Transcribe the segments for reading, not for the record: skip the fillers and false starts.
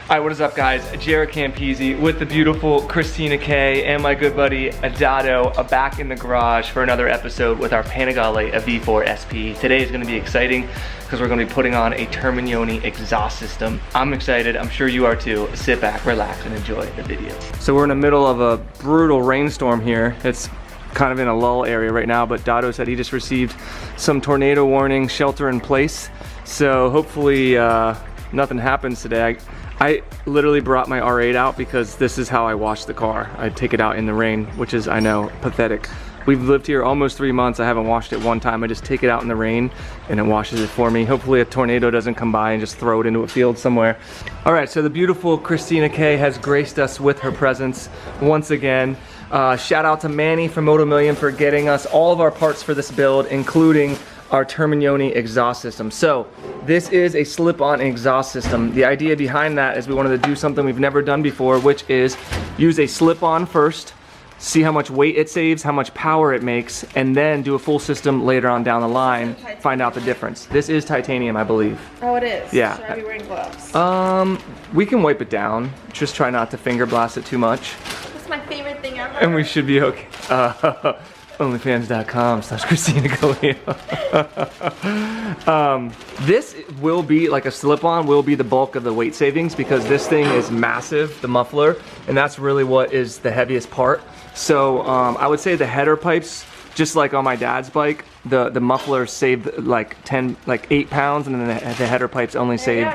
Alright, what is up guys? JaretCampisi with the beautiful Christina K and my good buddy Adato back in the garage for another episode with our Panigale V4 SP. Today is going to be exciting because we're going to be putting on a Termignoni exhaust system. I'm excited, I'm sure you are too. Sit back, relax, and enjoy the video. So we're in the middle of a brutal rainstorm here. It's kind of in a lull area right now, but Dado said he just received some tornado warning, shelter in place. So hopefully nothing happens today. I literally brought my R8 out because this is how I wash the car. I take it out in the rain, which is, I know, pathetic. We've lived here almost 3 months. I haven't washed it one time. I just take it out in the rain and it washes it for me. Hopefully a tornado doesn't come by and just throw it into a field somewhere. All right, so the beautiful Christina K has graced us with her presence once again. Shout out to Manny from Moto Million for getting us all of our parts for this build, including our Termignoni exhaust system. So this is a slip-on exhaust system. The idea behind that is we wanted to do something we've never done before, which is use a slip-on first, see how much weight it saves, how much power it makes, and then do a full system later on down the line, find out the difference. This is titanium, I believe. Oh, it is? Yeah. Should I be wearing gloves? We can wipe it down. Just try not to finger blast it too much. That's my favorite thing ever. And we should be okay. Onlyfans.com/ChristinaGalileo. This will be like a slip-on, will be the bulk of the weight savings because this thing is massive, the muffler, and that's really what is the heaviest part. So I would say the header pipes, just like on my dad's bike, the muffler saved like 8 pounds, and then the header pipes only saved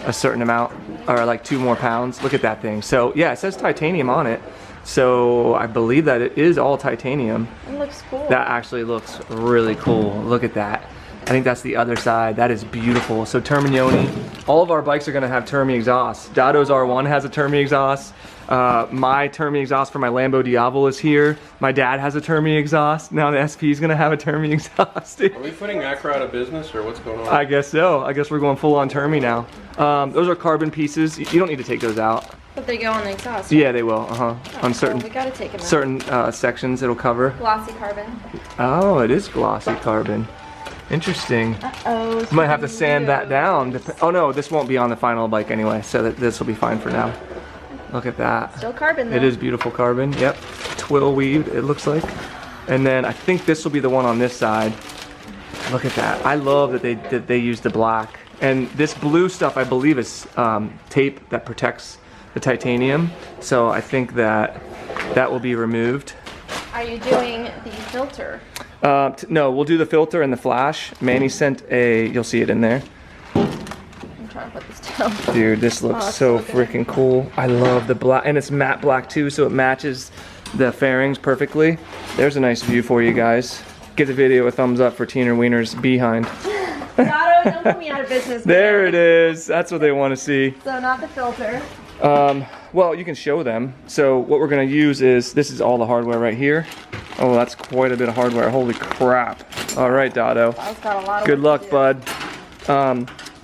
a certain amount, or like 2 more pounds. Look at that thing. So yeah, it says titanium on it. So I believe that it is all titanium. It looks cool. That actually looks really cool. Look at that. I think that's the other side. That is beautiful. So Termignoni, all of our bikes are gonna have Termi exhaust. Dado's R1 has a Termi exhaust. My Termi exhaust for my Lambo Diavolo is here. My dad has a Termi exhaust. Now the SP is gonna have a Termi exhaust. Are we putting Acura out of business or what's going on? I guess so. I guess we're going full on Termi now. Those are carbon pieces. You don't need to take those out. But they go on the exhaust, right? Yeah, they will. On certain we gotta take them out. certain sections, it'll cover. Glossy carbon. Oh, it is glossy carbon. Interesting. Uh-oh. You might have to sand that down. Oh no, this won't be on the final bike anyway, so this will be fine for now. Look at that. Still carbon though. It is beautiful carbon. Yep. Twill weaved, it looks like. And then I think this will be the one on this side. Look at that. I love that they use the black. And this blue stuff, I believe, is tape that protects the titanium. So I think that will be removed. Are you doing the filter? No, we'll do the filter and the flash. Manny sent you'll see it in there. I'm trying to put this down. Dude, this looks so freaking cool. I love the black, and it's matte black too, so it matches the fairings perfectly. There's a nice view for you guys. Give the video a thumbs up for Teener Wiener's behind. Dado, don't put me out of business. There it is. That's what they want to see. So not the filter. Well, you can show them. So what we're gonna use is, this is all the hardware right here. Oh, that's quite a bit of hardware. Holy crap. All right, Dado. Got a lot of good luck, bud.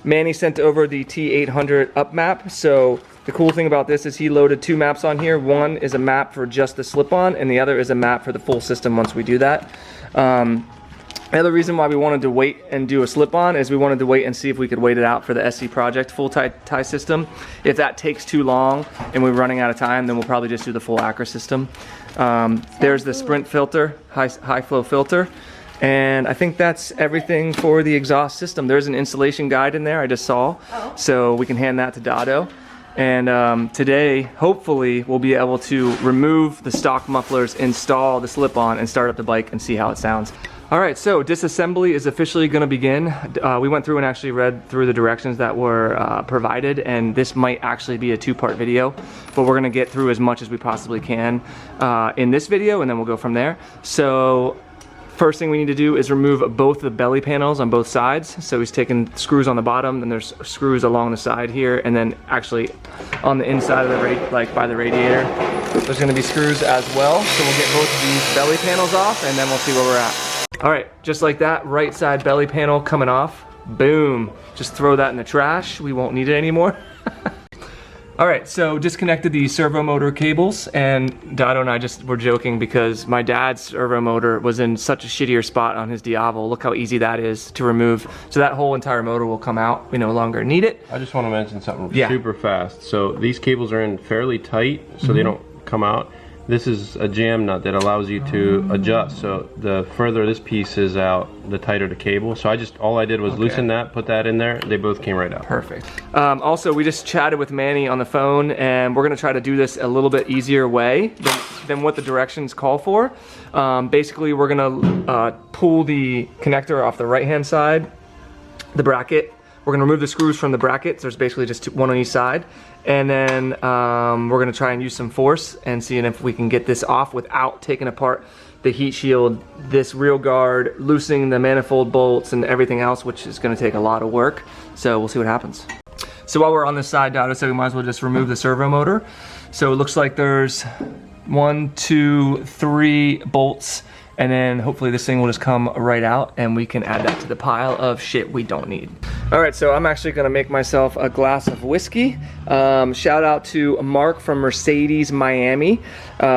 Manny sent over the T800 up map. So the cool thing about this is he loaded 2 maps on here. One is a map for just the slip-on, and the other is a map for the full system once we do that. The other reason why we wanted to wait and do a slip-on is we wanted to wait and see if we could wait it out for the SC project full tie system. If that takes too long and we're running out of time, then we'll probably just do the full Acura system. There's the Sprint filter, high flow filter. And I think that's everything for the exhaust system. There's an installation guide in there I just saw. So we can hand that to Dado. And today, hopefully, we'll be able to remove the stock mufflers, install the slip-on, and start up the bike and see how it sounds. All right, so disassembly is officially going to begin. We went through and actually read through the directions that were provided, and this might actually be a 2-part video, but we're going to get through as much as we possibly can in this video, and then we'll go from there. So first thing we need to do is remove both the belly panels on both sides. So he's taking screws on the bottom, then there's screws along the side here, and then actually on the inside of the by the radiator, there's going to be screws as well. So we'll get both of these belly panels off, and then we'll see where we're at. All right, just like that, right side belly panel coming off. Boom. Just throw that in the trash. We won't need it anymore. All right, so disconnected the servo motor cables, and Dado and I just were joking because my dad's servo motor was in such a shittier spot on his Diavo. Look how easy that is to remove. So that whole entire motor will come out. We no longer need it. I just want to mention something Yeah. super fast. So these cables are in fairly tight, so they don't come out. This is a jam nut that allows you to adjust. So the further this piece is out, the tighter the cable. So all I did was loosen that, put that in there. They both came right out. Perfect. Also, we just chatted with Manny on the phone, and we're gonna try to do this a little bit easier way than what the directions call for. Basically, we're gonna pull the connector off the right-hand side, the bracket. We're gonna remove the screws from the brackets. There's basically just one on each side. And then we're gonna try and use some force and seeing if we can get this off without taking apart the heat shield, this rear guard, loosening the manifold bolts and everything else, which is gonna take a lot of work. So we'll see what happens. So while we're on this side, Dado said we might as well just remove the servo motor. So it looks like there's 1, 2, 3 bolts, and then hopefully this thing will just come right out and we can add that to the pile of shit we don't need. All right, so I'm actually gonna make myself a glass of whiskey. Shout out to Mark from Mercedes, Miami.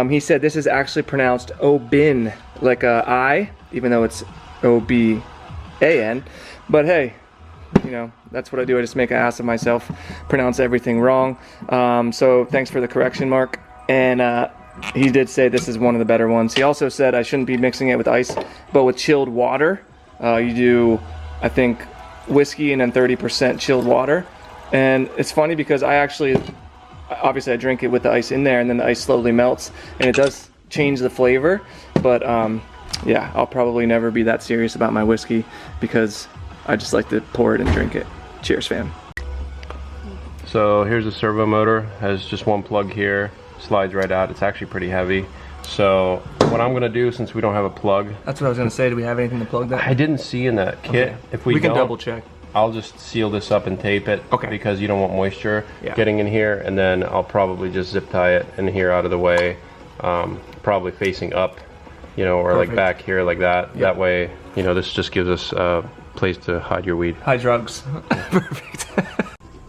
He said this is actually pronounced Obin, like a I, even though it's O-B-A-N. But hey, you know, that's what I do. I just make an ass of myself, pronounce everything wrong. So thanks for the correction, Mark. And he did say this is one of the better ones. He also said I shouldn't be mixing it with ice, but with chilled water. You do, I think, whiskey and then 30% chilled water. And it's funny because obviously I drink it with the ice in there, and then the ice slowly melts, and it does change the flavor. But yeah, I'll probably never be that serious about my whiskey because I just like to pour it and drink it. Cheers, fam. So here's the servo motor. Has just one plug here. Slides right out. It's actually pretty heavy. So what I'm gonna do, since we don't have a plug, That's what I was gonna say. Do we have anything to plug that? I didn't see in that kit. Okay. If we can don't, double check. I'll just seal this up and tape it. Okay. Because you don't want moisture Yeah. getting in here, and then I'll probably just zip tie it in here out of the way, probably facing up, you know, or Perfect. like back here like that. Yeah. That way, you know, this just gives us a place to hide your weed. High drugs. Perfect.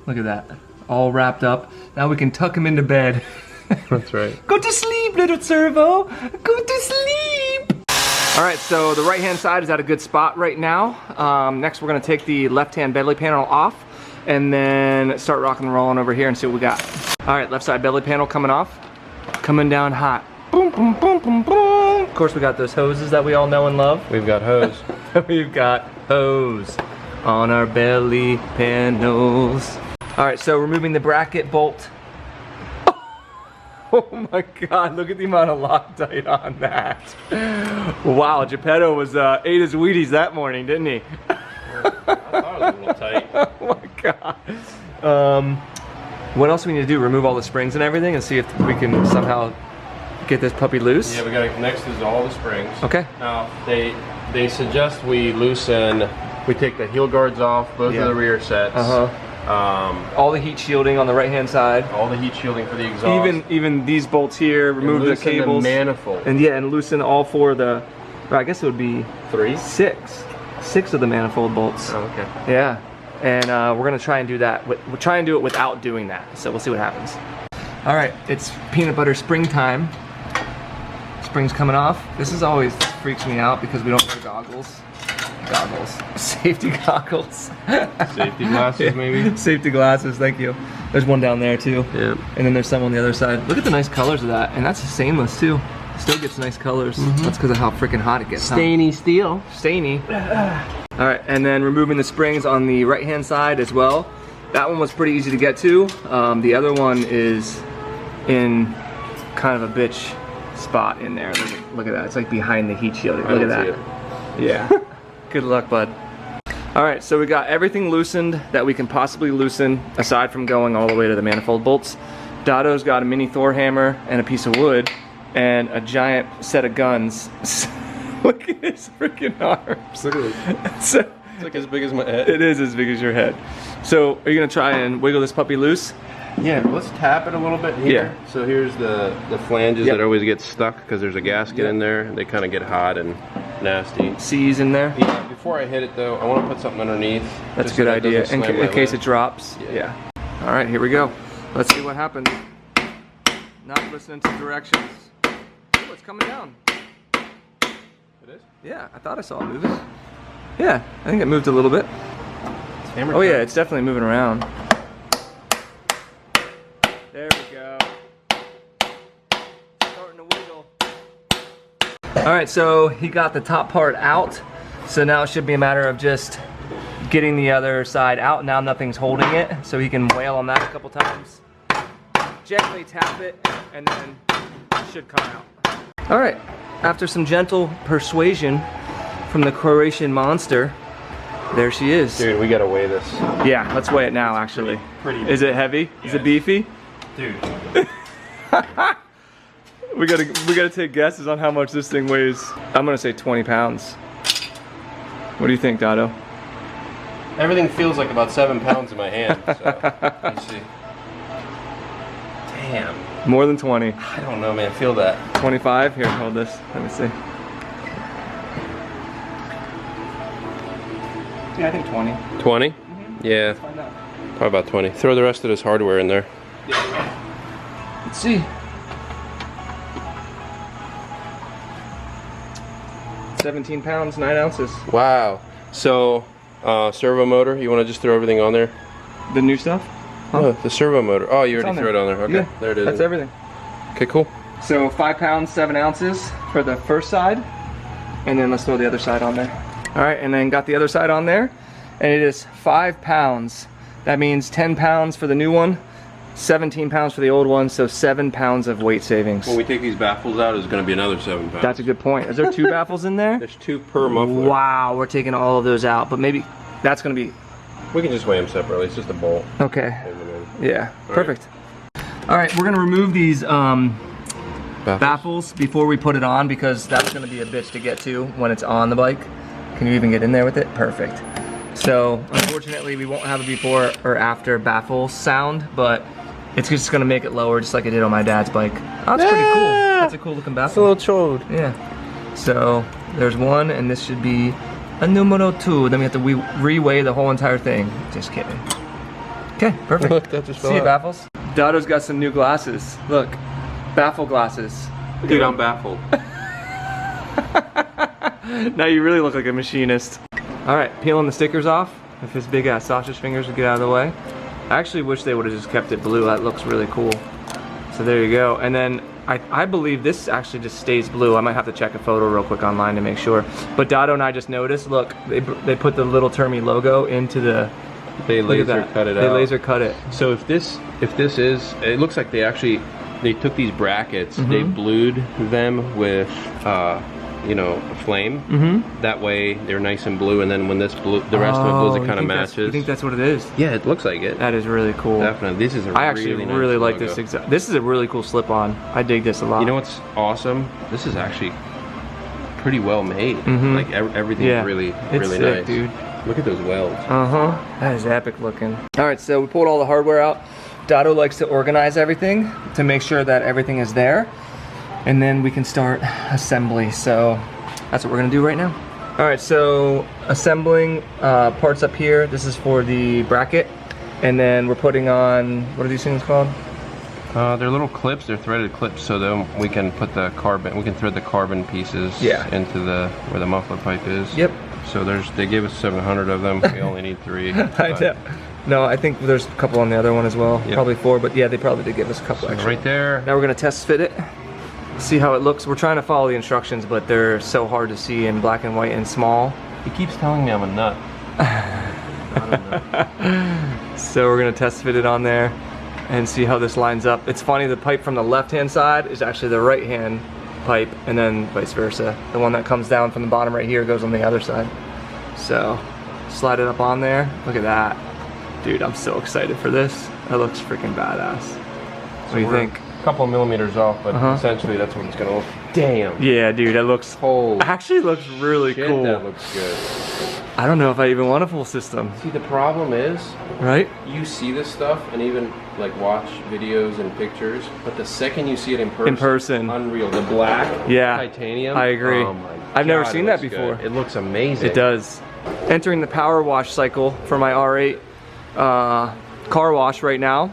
Look at that. All wrapped up. Now we can tuck him into bed. That's right. Go to sleep, little servo. Go to sleep. All right, so the right-hand side is at a good spot right now. Next, we're gonna take the left-hand belly panel off and then start rocking and rolling over here and see what we got. All right, left side belly panel coming off. Coming down hot. Boom, boom, boom, boom, boom. Of course, we got those hoses that we all know and love. We've got hose. We've got hose on our belly panels. All right, so removing the bracket bolt. Oh my God, look at the amount of Loctite on that. Wow, Geppetto was ate his Wheaties that morning, didn't he? I thought it was a little tight. Oh my God. What else we need to do? Remove all the springs and everything and see if we can somehow get this puppy loose? Yeah, we got to next is all the springs. Okay. Now, they suggest we loosen, we take the heel guards off, both of the rear sets. All the heat shielding on the right-hand side. All the heat shielding for the exhaust. Even these bolts here, remove the cables. The manifold. And yeah, and loosen all 4 of the, I guess it would be 3? 6 of the manifold bolts. Oh, okay. Yeah, and we're gonna try and do that. We'll try and do it without doing that. So we'll see what happens. All right, it's peanut butter springtime. Spring's coming off. This is always freaks me out because we don't wear goggles. Safety goggles. Safety glasses, maybe? Safety glasses, thank you. There's one down there too. Yeah. And then there's some on the other side. Look at the nice colors of that. And that's stainless too. Still gets nice colors. That's because of how freaking hot it gets. Stainy steel. Stainy. All right, and then removing the springs on the right-hand side as well. That one was pretty easy to get to. The other one is in kind of a bitch spot in there. Look at that. It's like behind the heat shield. Look at that. Yeah. Good luck, bud. All right, so we got everything loosened that we can possibly loosen, aside from going all the way to the manifold bolts. Dado's got a mini Thor hammer and a piece of wood and a giant set of guns. Look at his freaking arms. Look at it. So, It's like as big as my head. it is as big as your head. So, are you gonna try and wiggle this puppy loose? Yeah, let's tap it a little bit here. Yeah. So here's the flanges that always get stuck because there's a gasket in there. They kind of get hot and nasty. C's in there? Yeah, before I hit it though, I want to put something underneath. That's a just good so that idea, doesn't in slam my case lid. it drops. Yeah. All right, here we go. Let's see what happens. Not listening to directions. Oh, it's coming down. It is? Yeah, I thought I saw it moving. Yeah, I think it moved a little bit. Oh yeah, it's definitely moving around. There we go. Starting to wiggle. All right, so he got the top part out. So now it should be a matter of just getting the other side out. Now nothing's holding it, so he can wail on that a couple times. Gently tap it, and then it should come out. All right, after some gentle persuasion from the Croatian monster, there she is. Dude, we gotta weigh this. Yeah, let's weigh it now, actually. Pretty Is it heavy? Is it beefy? Dude. We gotta take guesses on how much this thing weighs. I'm gonna say 20 pounds. What do you think, Dotto? Everything feels like about 7 pounds in my hand, so let's see. Damn. More than 20. I don't know, man. Feel that. 25? Here, hold this. Let me see. Yeah, I think 20. 20? Yeah, Let's find out. probably about 20. Throw the rest of this hardware in there. Let's see. 17 pounds, 9 ounces. Wow. So, servo motor, you want to just throw everything on there? The new stuff? Huh? Oh, the servo motor. Oh, you It's already on threw it on there. Okay, Yeah, there it is. That's everything. Okay, cool. So 5 pounds, 7 ounces for the first side. And then let's throw the other side on there. All right, and then got the other side on there. And it is 5 pounds. That means 10 pounds for the new one, 17 pounds for the old one, so 7 pounds of weight savings. When we take these baffles out, it's going to be another 7 pounds. That's a good point. Is there 2 baffles in there? There's 2 per muffler. Wow, we're taking all of those out, but maybe that's gonna be, We can just weigh them separately. It's just a bolt. okay. Yeah, perfect. All right, we're gonna remove these baffles before we put it on because that's gonna be a bitch to get to when it's on the bike. Can you even get in there with it? Perfect. So unfortunately we won't have a before or after baffle sound, but it's just gonna make it lower just like I did on my dad's bike. Oh, that's pretty cool. That's a cool looking baffle. It's a little chode. Yeah. So there's one, and this should be a numero 2. Then we have to re-weigh the whole entire thing. Just kidding. Okay, perfect. Look, that just fell See you, out. baffles. Dotto's got some new glasses. Look, baffle glasses. Dude, I'm baffled. Now you really look like a machinist. All right, peeling the stickers off. If his big ass sausage fingers would get out of the way. I actually wish they would have just kept it blue. That looks really cool. So there you go. And then I believe this actually just stays blue. I might have to check a photo real quick online to make sure. But Dotto and I just noticed, look, they put the little Termi logo into the, They laser cut it out. They laser cut it. So if this is, it looks like they took these brackets, they blued them with, you know, a flame. That way they're nice and blue, and then when this blue, the rest of it blues, it kind of matches. You think that's what it is? Yeah, it looks like it. That is really cool. Definitely. This is a I actually really, really nice like logo. this exact. This is a really cool slip-on. I dig this a lot. You know what's awesome? This is actually pretty well made. Like everything's really it's sick, nice. dude. Look at those welds. That is epic looking. All right, so we pulled all the hardware out. Dotto likes to organize everything to make sure that everything is there, and then we can start assembly. So that's what we're gonna do right now. All right, so assembling parts up here. This is for the bracket, and then we're putting on, what are these things called? They're little clips. They're threaded clips, so then we can put the carbon. We can thread the carbon pieces into where the muffler pipe is. Yep. So they gave us 700 of them. We only need 3. I know. No, I think there's a couple on the other one as well. Yep. Probably 4, but yeah, they probably did give us a couple So extra. right there. Now we're gonna test fit it, see how it looks. We're trying to follow the instructions, but they're so hard to see in black and white and small. He keeps telling me I'm a nut. So we're gonna test fit it on there and see how this lines up. It's funny, the pipe from the left-hand side is actually the right-hand pipe, and then vice versa. The one that comes down from the bottom right here goes on the other side. So slide it up on there. Look at that. Dude, I'm so excited for this. That looks freaking badass. What do you think? A couple of millimeters off, but essentially that's what it's gonna look. Damn. Yeah, dude, that looks actually looks really Shit, cool. that looks good. I don't know if I even want a full system. See, the problem is, Right? you see this stuff and even like watch videos and pictures, but the second you see it in person, unreal. The black titanium. I agree. Oh my I've never God, seen it that looks before. good. It looks amazing. It does. Entering the power wash cycle for my R8 car wash right now.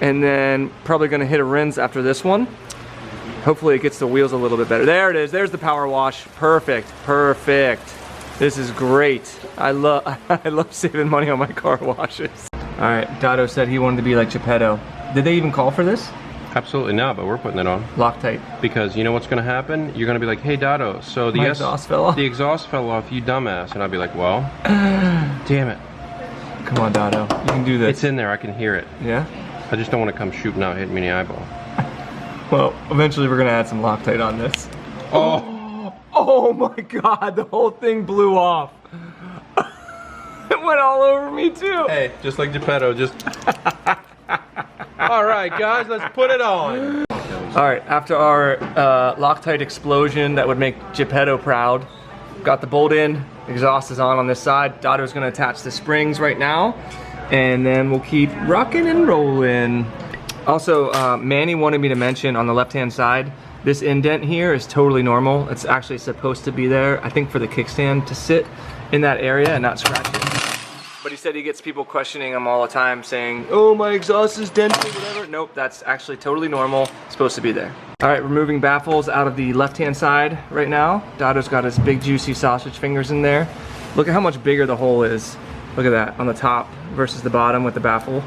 and then probably gonna hit a rinse after this one. Hopefully it gets the wheels a little bit better. There it is, there's the power wash. Perfect, perfect. This is great. I love saving money on my car washes. All right, Dado said he wanted to be like Geppetto. Did they even call for this? Absolutely not, but we're putting it on. Loctite. Because you know what's gonna happen? You're gonna be like, hey Dado, so the exhaust fell off. The exhaust fell off, you dumbass. And I'll be like, well, damn it. Come on, Dado, you can do this. It's in there, I can hear it. Yeah? I just don't want to come shooting out, hitting me in the eyeball. Well, eventually we're gonna add some Loctite on this. Oh! Oh my God, the whole thing blew off. It went all over me too. Hey, just like Geppetto, just... All right, guys, let's put it on. All right, after our Loctite explosion that would make Geppetto proud, got the bolt in, exhaust is on this side. Dado's gonna attach the springs right now, and then we'll keep rocking and rolling. Also, Manny wanted me to mention on the left-hand side, this indent here is totally normal. It's actually supposed to be there, I think, for the kickstand to sit in that area and not scratch it. But he said he gets people questioning him all the time saying, oh, my exhaust is dented, whatever. Nope, that's actually totally normal. It's supposed to be there. All right, removing baffles out of the left-hand side right now. Dado's got his big juicy sausage fingers in there. Look at how much bigger the hole is. Look at that, on the top versus the bottom with the baffle.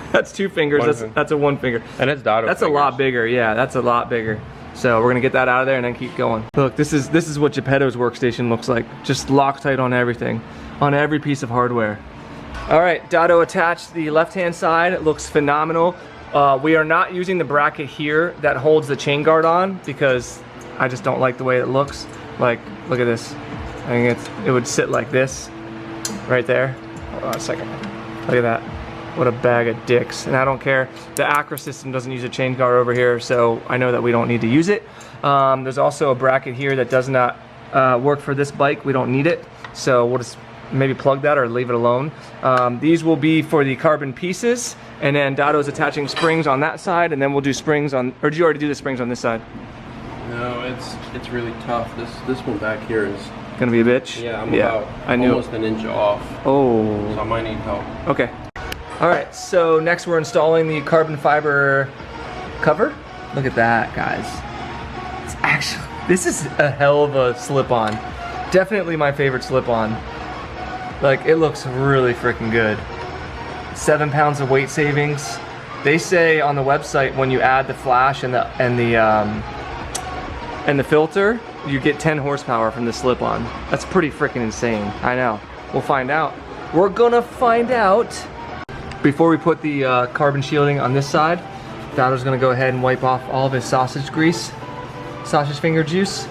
That's 2 fingers, that's a 1 finger. And it's Dado That's fingers. a lot bigger, yeah, that's a lot bigger. So we're gonna get that out of there and then keep going. Look, this is what Geppetto's workstation looks like. Just Loctite on everything, on every piece of hardware. All right, Dado attached the left-hand side. It looks phenomenal. We are not using the bracket here that holds the chain guard on because I just don't like the way it looks. Like, look at this. I think it would sit like this, right there. Hold on a second. Look at that. What a bag of dicks. And I don't care. The Acra system doesn't use a chain guard over here, so I know that we don't need to use it. There's also a bracket here that does not work for this bike. We don't need it. So we'll just maybe plug that or leave it alone. These will be for the carbon pieces, and then Dado's attaching springs on that side, and then we'll do springs on, or did you already do the springs on this side? No, it's really tough. This one back here is gonna be a bitch? Yeah, I'm about almost an inch off. Oh. So I might need help. Okay. All right, so next we're installing the carbon fiber cover. Look at that, guys. It's actually, this is a hell of a slip-on. Definitely my favorite slip-on. Like, it looks really freaking good. 7 pounds of weight savings. They say on the website when you add the flash and the filter, you get 10 horsepower from the slip-on. That's pretty freaking insane. I know. We'll find out. We're gonna find out. Before we put the carbon shielding on this side, Dado's gonna go ahead and wipe off all of his sausage grease, sausage finger juice,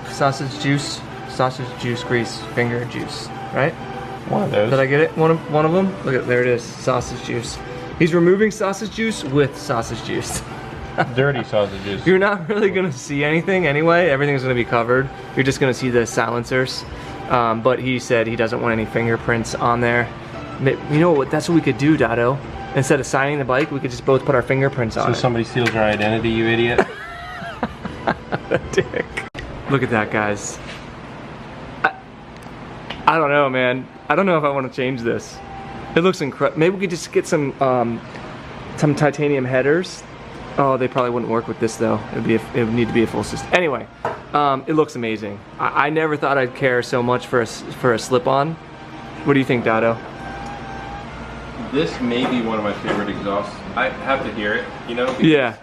sausage juice grease, finger juice, right? One of those. Did I get it? One of them? Look at, there it is, sausage juice. He's removing sausage juice with sausage juice. Dirty sausages. You're not really gonna see anything anyway. Everything's gonna be covered. You're just gonna see the silencers. But he said he doesn't want any fingerprints on there. You know what? That's what we could do, Dado. Instead of signing the bike, we could just both put our fingerprints on it. So somebody steals our identity, you idiot. Dick. Look at that, guys. I don't know, man. I don't know if I want to change this. It looks incredible. Maybe we could just get some titanium headers. Oh, they probably wouldn't work with this though. It would need to be a full system. Anyway, it looks amazing. I never thought I'd care so much for a slip-on. What do you think, Dado? This may be one of my favorite exhausts. I have to hear it, you know? Yeah.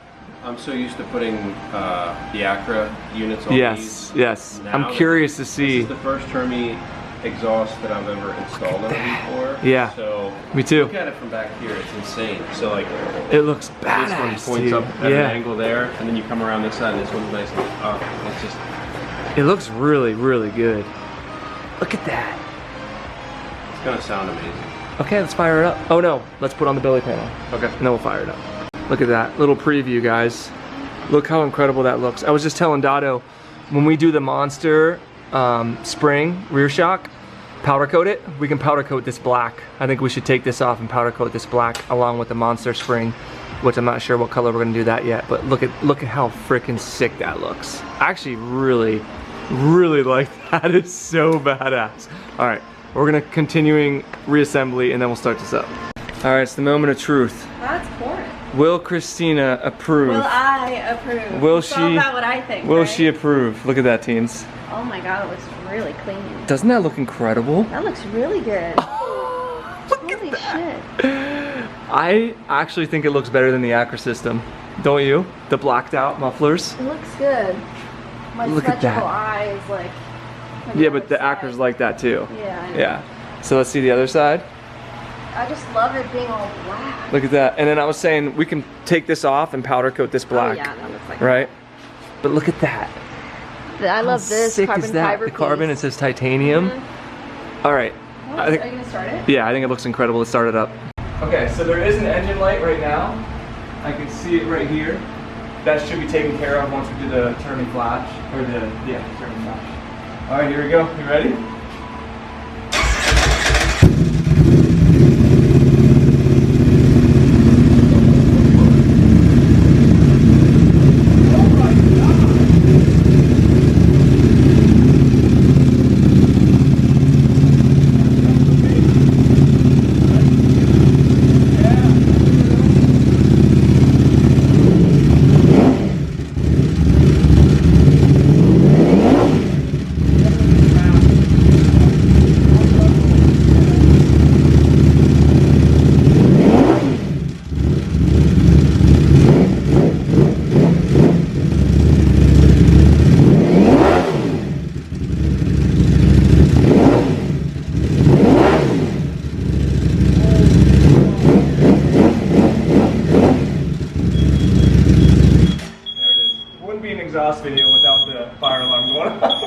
I'm so used to putting the Acra units on these. Yes. Now I'm curious to see. This is the first Termi exhaust that I've ever installed on it before. Yeah. So me too. Look at it from back here. It's insane. So like, it looks badass. This one points up at an angle there, and then you come around this side, and this one's nice and up. It's just. It looks really, really good. Look at that. It's gonna sound amazing. Okay, let's fire it up. Oh no, let's put on the belly panel. Okay. And then we'll fire it up. Look at that, little preview, guys. Look how incredible that looks. I was just telling Dado, when we do the Monster spring rear shock, powder coat it, we can powder coat this black. I think we should take this off and powder coat this black along with the Monster spring, which I'm not sure what color we're gonna do that yet, but look at how freaking sick that looks. I actually really like that. It's so badass. All right. We're gonna continuing reassembly and then we'll start this up. All right, it's the moment of truth. That's boring. Will Christina approve? Will I approve? Will It's she? all about what I think. Will right? she approve? Look at that, teens. Oh my god, it looks really clean. Doesn't that look incredible? That looks really good. Holy shit. I actually think it looks better than the Acra system. Don't you? The blacked out mufflers. It looks good. My Look at that. stretchable eye is like. Yeah, but the Acra's like that too. Yeah, I know. Yeah. So let's see the other side. I just love it being all black. Look at that. And then I was saying we can take this off and powder coat this black. Oh yeah, that looks like. Right? But look at that. I love How this sick carbon is that? fiber The carbon, it piece. says titanium. All right. Oh, I think, are you gonna start it? yeah, I think it looks incredible. Let's start it up. Okay, so there is an engine light right now. I can see it right here. That should be taken care of once we do the turning flash, or the turning flash. All right, here we go. You ready? Exhaust video without the fire alarm going off.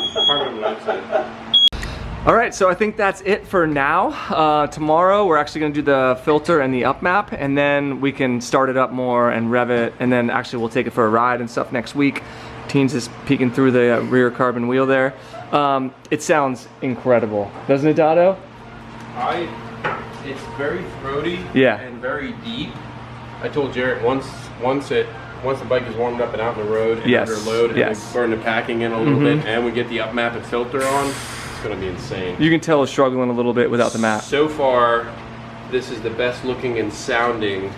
All right, so I think that's it for now. Tomorrow we're actually going to do the filter and the up map, and then we can start it up more and rev it, and then actually we'll take it for a ride and stuff next week. Teens is peeking through the rear carbon wheel there. It sounds incredible, doesn't it, Dotto? It's very throaty. Yeah. And very deep. I told Jaret once the bike is warmed up and out on the road and Yes, under load, and yes. we burn the packing in a little bit, and we get the up map and filter on, it's going to be insane. You can tell it's struggling a little bit without the map. So far, this is the best looking and sounding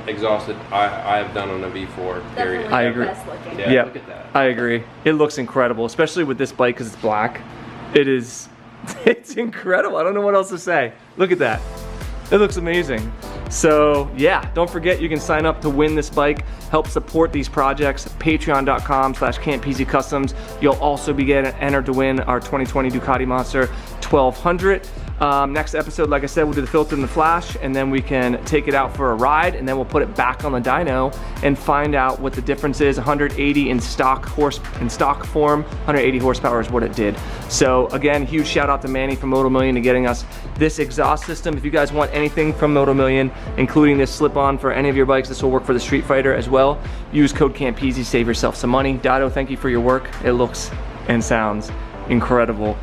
exhaust that I have done on a V4, period. I agree. Best looking. Yeah, Yep, look at that. I agree. It looks incredible, especially with this bike because it's black. It is, it's incredible. I don't know what else to say. Look at that. It looks amazing. So yeah, don't forget you can sign up to win this bike, help support these projects, patreon.com/Campisi Customs. You'll also be entered to win our 2020 Ducati Monster 1200. Next episode, like I said, we'll do the filter and the flash, and then we can take it out for a ride, and then we'll put it back on the dyno and find out what the difference is. 180 in stock form, 180 horsepower is what it did. So again, huge shout out to Manny from Moto Million to getting us this exhaust system. If you guys want anything from Moto Million, including this slip-on for any of your bikes, this will work for the Street Fighter as well. Use code Campisi, save yourself some money. Dotto, thank you for your work. It looks and sounds incredible.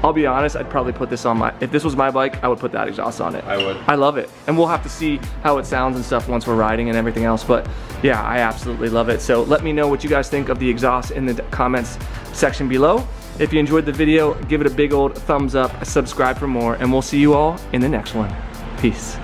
I'll be honest, I'd probably put this on if this was my bike, I would put that exhaust on it. I would. I love it. And we'll have to see how it sounds and stuff once we're riding and everything else. But yeah, I absolutely love it. So let me know what you guys think of the exhaust in the comments section below. If you enjoyed the video, give it a big old thumbs up, subscribe for more, and we'll see you all in the next one. Peace.